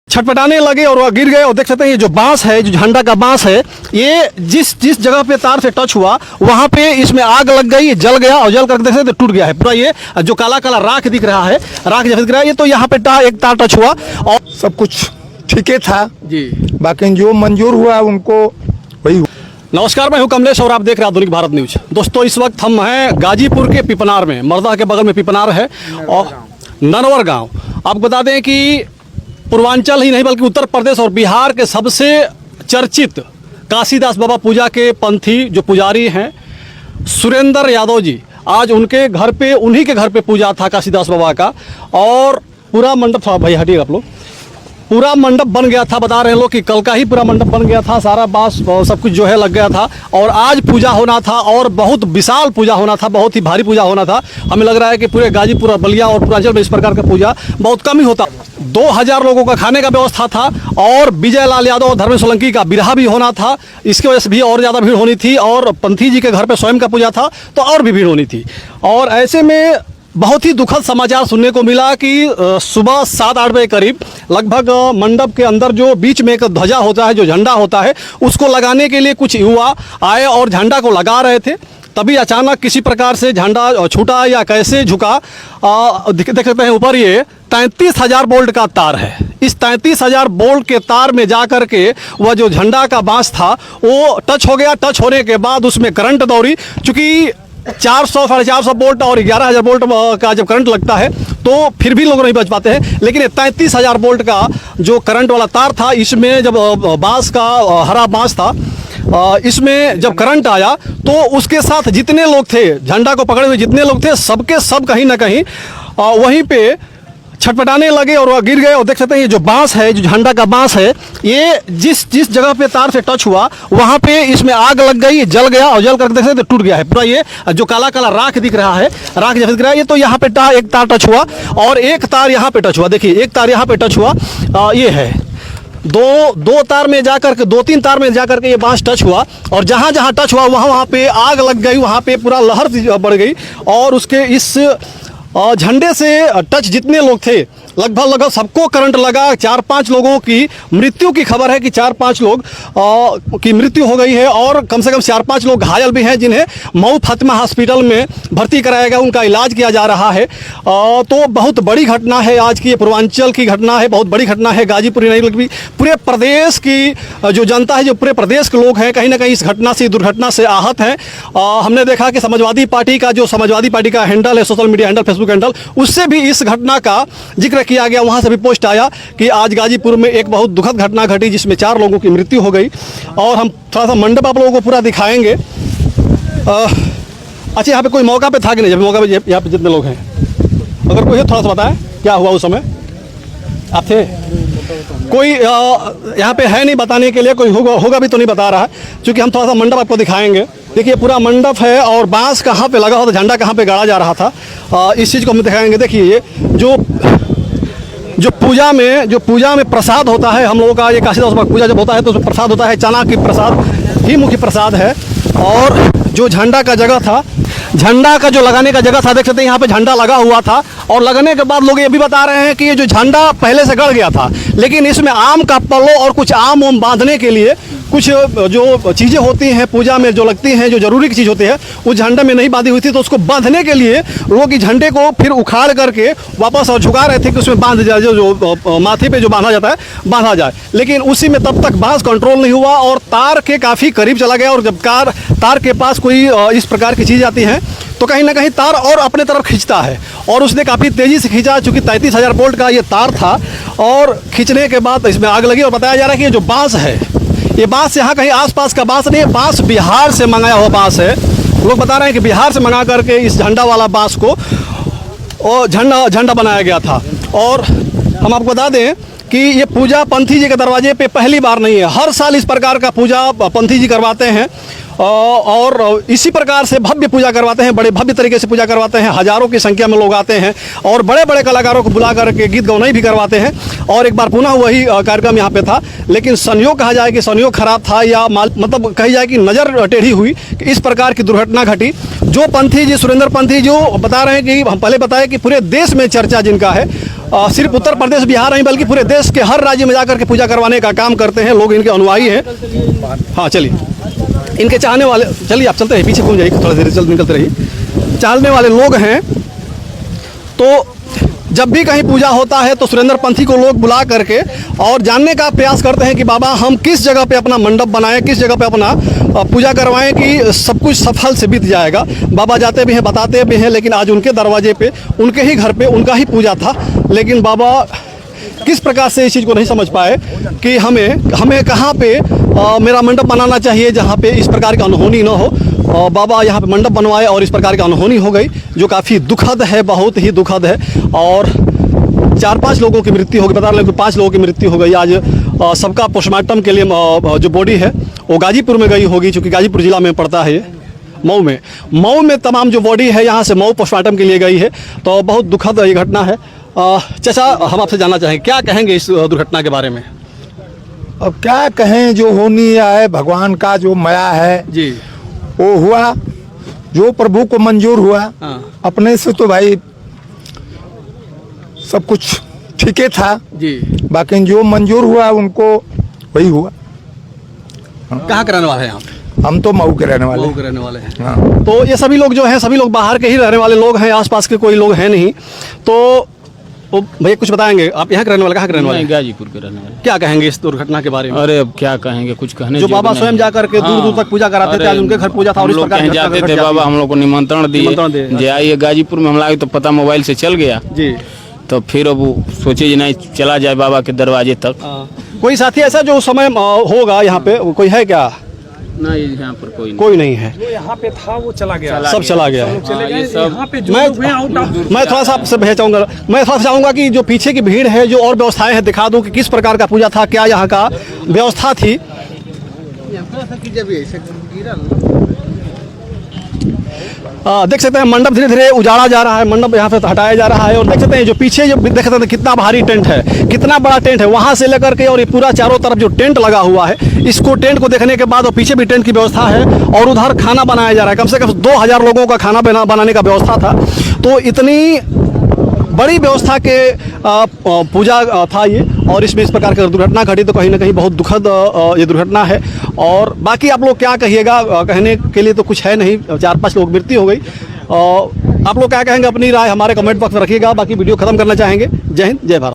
छटपटाने लगे और वह गिर गए। और देख सकते हैं ये जो बांस है, जो झंडा का बांस है, ये जिस जगह पे तार से टच हुआ वहां पे इसमें आग लग गई, जल गया और जल कर देख सकते टूट गया है पूरा। ये जो काला काला राख दिख रहा है, राख जैसे दिख रहा है, ये तो यहाँ पे एक तार टच हुआ और सब कुछ ठीक ही था जी। बाकी जो मंजूर हुआ उनको वही। नमस्कार, मैं हूं कमलेश और आप देख रहे हैं आधुनिक भारत न्यूज। दोस्तों, इस वक्त हम हैं गाजीपुर के पिपनार में, मरदा के बगल में पिपनार है और ननवर गांव। आपको बता दें कि पूर्वांचल ही नहीं बल्कि उत्तर प्रदेश और बिहार के सबसे चर्चित काशीदास बाबा पूजा के पंथी जो पुजारी हैं सुरेंद्र यादव जी, आज उनके घर पे, उन्हीं के घर पे पूजा था काशीदास बाबा का। और पूरा मंडप था, भाई हटिएगा आप लोग, पूरा मंडप बन गया था। बता रहे हैं लोग कि कल का ही पूरा मंडप बन गया था, सारा बांस सब कुछ जो है लग गया था और आज पूजा होना था और बहुत विशाल पूजा होना था, बहुत ही भारी पूजा होना था। हमें लग रहा है कि पूरे गाजीपुर, बलिया और पूर्वांचल में इस प्रकार का पूजा बहुत कम ही होता। 2000 लोगों का खाने का व्यवस्था था और विजय लाल यादव और धर्मेश सोलंकी का बिरहा भी होना था, इसकी वजह से भी और ज़्यादा भीड़ होनी थी। और पंथी जी के घर पे स्वयं का पूजा था तो और भी भीड़ होनी थी। और ऐसे में बहुत ही दुखद समाचार सुनने को मिला कि सुबह 7-8 बजे करीब लगभग मंडप के अंदर जो बीच में एक ध्वजा होता है, जो झंडा होता है, उसको लगाने के लिए कुछ युवा आए और झंडा को लगा रहे थे। तभी अचानक किसी प्रकार से झंडा छूटा या कैसे झुका। देख सकते हैं ऊपर ये 33,000 बोल्ट का तार है। इस 33,000 बोल्ट के तार में जा कर के वह जो झंडा का बांस था वो टच हो गया। टच होने के बाद उसमें करंट दौड़ी। चूँकि 400-450 बोल्ट और 11,000 बोल्ट का जब करंट लगता है तो फिर भी लोग नहीं बच पाते हैं, लेकिन 33,000 बोल्ट का जो करंट वाला तार था, इसमें जब बांस का हरा बांस था, इसमें जब करंट आया तो उसके साथ जितने लोग थे, झंडा को पकड़े हुए जितने लोग थे, सबके सब कहीं ना कहीं वहीं पे छटपटाने लगे और वह गिर गए। और देख सकते हैं ये जो बांस है, जो झंडा का बांस है, ये जिस जगह पे तार से टच हुआ वहां पे इसमें आग लग गई, जल गया और जल कर देख सकते टूट गया है पूरा। ये जो काला काला राख दिख रहा है, राख जैसे दिख रहा है, ये तो यहाँ पे एक तार टच हुआ और एक तार यहाँ पे टच हुआ। देखिए एक तार यहाँ पे टच हुआ, ये है दो तार में जाकर के, 2-3 तार में जाकर के ये बांस टच हुआ और जहाँ जहाँ टच हुआ वहाँ पे आग लग गई, वहाँ पे पूरा लहर बढ़ गई। और उसके इस झंडे से टच जितने लोग थे लगभग सबको करंट लगा। 4-5 लोगों की मृत्यु की खबर है कि 4-5 लोग की मृत्यु हो गई है और कम से कम 4-5 लोग घायल भी हैं, जिन्हें मऊ फातिमा हॉस्पिटल में भर्ती कराया गया, उनका इलाज किया जा रहा है। तो बहुत बड़ी घटना है आज की, पूर्वांचल की घटना है, बहुत बड़ी घटना है। गाजीपुर नहीं बल्कि पूरे प्रदेश की जो जनता है, जो पूरे प्रदेश के लोग हैं, कहीं ना कहीं इस घटना से, दुर्घटना से आहत हैं। हमने देखा कि समाजवादी पार्टी का हैंडल है, social media handle, Facebook handle, उससे भी इस घटना का जिक्र किया गया। वहां से भी पोस्ट आया कि आज गाजीपुर में एक बहुत दुखद घटना घटी जिसमें 4 लोगों की मृत्यु हो गई। और हम थोड़ा सा मंडप आप लोगों को पूरा दिखाएंगे। अच्छा, यहाँ पे कोई मौका पे था कि नहीं? जब मौका पे यहाँ पे जितने लोग हैं, अगर कोई है थोड़ा सा बताएं क्या हुआ उस समय, आप थे? कोई यहाँ पे है नहीं बताने के लिए, कोई होगा भी तो नहीं बता रहा है, क्योंकि हम थोड़ा सा मंडप आपको दिखाएंगे। देखिए पूरा मंडप है और बांस कहाँ पे लगा हुआ था, झंडा कहाँ पे गाड़ा जा रहा था, इस चीज़ को हम दिखाएंगे। देखिए ये जो पूजा में प्रसाद होता है हम लोगों का, ये काशीदास बाबा पूजा जब होता है तो प्रसाद होता है, चना की प्रसाद ही मुख्य प्रसाद है। और जो झंडा का जगह था, झंडा का जो लगाने का जगह था, देख सकते हैं यहाँ पे झंडा लगा हुआ था। और लगने के बाद लोग ये भी बता रहे हैं कि ये जो झंडा पहले से गड़ गया था, लेकिन इसमें आम का पल्लो और कुछ आम बांधने के लिए कुछ जो चीज़ें होती हैं पूजा में, जो लगती हैं, जो जरूरी की चीज़ होती है, उस झंडे में नहीं बांधी हुई थी। तो उसको बांधने के लिए लोग इस झंडे को फिर उखाड़ करके वापस और झुका रहे थे कि उसमें बांध जाए, जो माथे पे जो बांधा जाता है बांधा जाए। लेकिन उसी में तब तक बांस कंट्रोल नहीं हुआ और तार के काफ़ी करीब चला गया। और जब तार के पास कोई इस प्रकार की चीज़ आती है तो कहीं ना कहीं तार और अपने तरफ खींचता है, और उसने काफ़ी तेज़ी से खींचा। चूँकि 33,000 बोल्ट का ये तार था और खींचने के बाद इसमें आग लगी। और बताया जा रहा है कि ये जो बांस है, ये बांस यहाँ कहीं आसपास का बांस नहीं है, बांस बिहार से मंगाया हुआ बांस है। लोग बता रहे हैं कि बिहार से मंगा करके इस झंडा वाला बांस को और झंडा बनाया गया था। और हम आपको बता दें कि ये पूजा पंथी जी के दरवाजे पे पहली बार नहीं है, हर साल इस प्रकार का पूजा पंथी जी करवाते हैं। और इसी प्रकार से भव्य पूजा करवाते हैं, बड़े भव्य तरीके से पूजा करवाते हैं। हज़ारों की संख्या में लोग आते हैं और बड़े बड़े कलाकारों को बुला करके गीत गौनाई भी करवाते हैं। और एक बार पुनः वही कार्यक्रम यहाँ पे था, लेकिन संयोग कहा जाए कि संयोग खराब था, या मतलब कही जाए कि नज़र टेढ़ी हुई कि इस प्रकार की दुर्घटना घटी। जो पंथी जी, सुरेंद्र पंथी, जो बता रहे हैं कि हम पहले बताए कि पूरे देश में चर्चा जिनका है, सिर्फ उत्तर प्रदेश बिहार नहीं बल्कि पूरे देश के हर राज्य में जाकर के पूजा करवाने का काम करते हैं लोग, इनके अनुयायी हैं। हाँ चलिए, इनके चाहने वाले, चलिए आप चलते हैं, पीछे घूम जाइए, थोड़ा देर चल निकलते रहिए। चाहने वाले लोग हैं तो जब भी कहीं पूजा होता है तो सुरेंद्र पंथी को लोग बुला करके और जानने का प्रयास करते हैं कि बाबा हम किस जगह पे अपना मंडप बनाएं, किस जगह पे अपना पूजा करवाएं कि सब कुछ सफल से बीत जाएगा। बाबा जाते भी हैं, बताते भी हैं, लेकिन आज उनके दरवाजे पे, उनके ही घर पे उनका ही पूजा था, लेकिन बाबा किस प्रकार से इस चीज़ को नहीं समझ पाए कि हमें कहाँ पे मेरा मंडप बनाना चाहिए जहाँ पे इस प्रकार की अनहोनी ना हो। बाबा यहाँ पे मंडप बनवाए और इस प्रकार की अनहोनी हो गई, जो काफ़ी दुखद है, बहुत ही दुखद है। और 4-5 लोगों की मृत्यु हो गई, बता रहे हैं कि 5 लोगों की मृत्यु हो गई। आज सबका पोस्टमार्टम के लिए जो बॉडी है वो गाजीपुर में गई होगी, क्योंकि गाजीपुर जिला में पड़ता है ये, मऊ में तमाम जो बॉडी है यहाँ से मऊ पोस्टमार्टम के लिए गई है। तो बहुत दुखद ये घटना है। चाचा, हम आपसे जानना चाहेंगे क्या कहेंगे इस दुर्घटना के बारे में? अब क्या कहें, जो होनी है भगवान का जो माया है जी, वो हुआ, जो प्रभु को मंजूर हुआ। हाँ। अपने से तो भाई सब कुछ ठीक ही था जी, बाकी जो मंजूर हुआ उनको वही हुआ। कहाँ के रहने वाले हैं आप? हम तो मऊ के रहने वाले। मऊ के रहने वाले हैं। हाँ। तो ये सभी लोग जो हैं, सभी लोग बाहर के ही रहने वाले लोग हैं, आसपास के कोई लोग हैं नहीं। तो भैया कुछ बताएंगे, आप यहाँ के रहने वाले, कहाँ के रहने वाले? गाजीपुर के रहने वाले। क्या कहेंगे इस दुर्घटना के बारे में? अरे अब क्या कहेंगे, कुछ कहने जो बाबा स्वयं जाकर के दूर दूर तक पूजा कराते थे, आज उनके घर पूजा था और इस प्रकार की घटना जाते घट थे। जाती बाबा है। हम लोग को निमंत्रण दिए जे आइए गाजीपुर में। हम लागे तो पता मोबाइल से चल गया, जी। तो फिर अब वो सोचे नहीं चला जाए बाबा के दरवाजे तक। कोई साथी ऐसा जो उस समय होगा यहाँ पे, कोई है क्या? नहीं, यहाँ पर कोई नहीं है। जो यहाँ पे था वो चला गया, सब चला गया है। चले गए। ये सब- यहाँ पे जो लोग हैं आउट ऑफ, मैं थोड़ा सा आपसे भैया चाहूँगा, मैं थोड़ा सा चाहूँगा कि जो पीछे की भीड़ है, जो और व्यवस्थाएं हैं, दिखा दूं कि किस प्रकार का पूजा था, क्या यहाँ का व्यवस्था थी। देख सकते हैं मंडप धीरे धीरे उजाड़ा जा रहा है, मंडप यहाँ से हटाया जा रहा है। और देख सकते हैं जो पीछे जो देख सकते हैं कितना भारी टेंट है, कितना बड़ा टेंट है, वहाँ से लेकर के और ये पूरा चारों तरफ जो टेंट लगा हुआ है, इसको टेंट को देखने के बाद और पीछे भी टेंट की व्यवस्था है और उधर खाना बनाया जा रहा है। कम से कम 2000 लोगों का खाना बनाने का व्यवस्था था। तो इतनी बड़ी व्यवस्था के पूजा था ये, और इसमें इस प्रकार की दुर्घटना घटी तो कहीं ना कहीं बहुत दुखद ये दुर्घटना है। और बाकी आप लोग क्या कहिएगा, कहने के लिए तो कुछ है नहीं, 4-5 लोग मृत्यु हो गई। आप लोग क्या कहेंगे, अपनी राय हमारे कमेंट बॉक्स में रखिएगा। बाकी वीडियो खत्म करना चाहेंगे। जय हिंद, जय भारत।